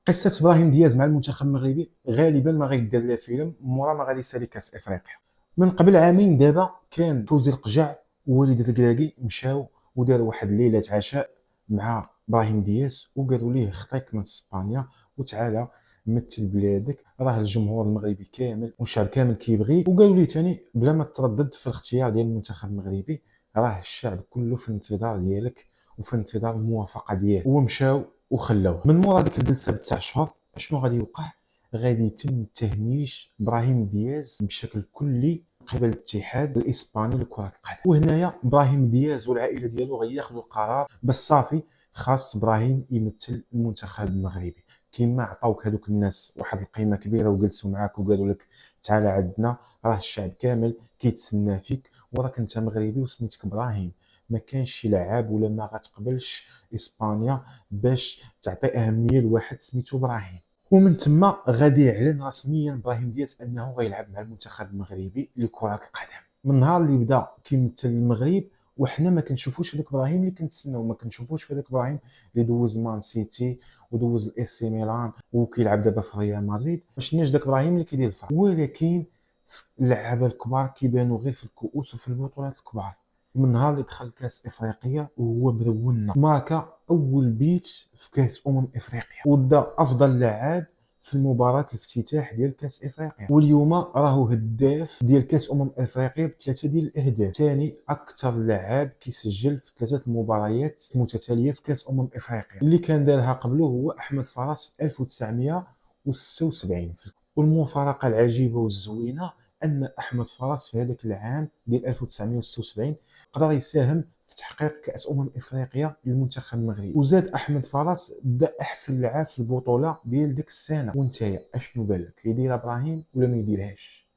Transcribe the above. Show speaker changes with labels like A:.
A: قصه ابراهيم دياز مع المنتخب المغربي غالبا ما غيدير لها فيلم مورا ما غادي يسالي كاس افريقيا. من قبل عامين دابا كان فوزي القجع ووليد الكراكي مشاو وداروا واحد ليله عشاء مع ابراهيم دياز وقالوا ليه خطيك من اسبانيا وتعالى مثل بلادك، راه الجمهور المغربي كامل والشعب كامل كيبغيك. وقالوا لي ثاني بلا ما تردد في الاختيار ديال المنتخب المغربي، راه الشعب كله في انتظار ديالك وفي انتظار الموافقه ديالك. ومشاو وخلوه. من مورا ديك الجلسه ب9 شهور شنو غادي يوقع؟ غادي يتم تهميش ابراهيم دياز بشكل كلي قبل الاتحاد الاسباني لكره القدم. وهنايا ابراهيم دياز والعائله ديالو غياخذوا قرار بس صافي خاص ابراهيم يمثل المنتخب المغربي. كما عطاوك هذوك الناس واحد القيمه كبيره وجلسوا معاك وقالوا لك تعال عندنا، راه الشعب كامل كيتسنى فيك وراك انت مغربي وسميتك ابراهيم. ما كانش شي لعاب ولا ما غتقبلش اسبانيا باش تعطي اهميه لواحد سميتو ابراهيم. ومن تما غادي يعلن رسميا ابراهيم دياز انه غيلعب مع المنتخب المغربي لكره القدم. من النهار اللي بدا كيمثل المغرب وحنا ما كنشوفوش هذاك ابراهيم اللي كنتسناو، ما كنشوفوش في هذاك ابراهيم اللي دوز مان سيتي ودوز الاي سي ميلان وكيلعب دابا في ريال مدريد. ما شفناش داك ابراهيم اللي كيدير الفرق. ولكن اللعابه الكبار كيبانوا غير في الكؤوس وفي البطولات الكبار. من نهار اللي دخل كاس افريقيا وهو مدونا ماركا اول بيت في كاس افريقيا ودا افضل لاعب في المباراة الافتتاح ديال كاس افريقيا. واليوم راهو هداف ديال كاس افريقيا بثلاثه ديال الاهداف، ثاني اكثر لاعب كيسجل في ثلاثه المباريات متتاليه في كاس افريقيا. اللي كان دارها قبله هو احمد فراس في 1976. والمفارقه العجيبه والزوينه ان احمد فراس في هذاك العام ديال 1976 قدر يساهم في تحقيق كاس افريقيا للمنتخب المغربي. وزاد احمد فراس بدا احسن لاعب في البطوله ديال ديك السنه. وانتيا اشنو بالك، يدير ابراهيم ولا ما يديرهاش؟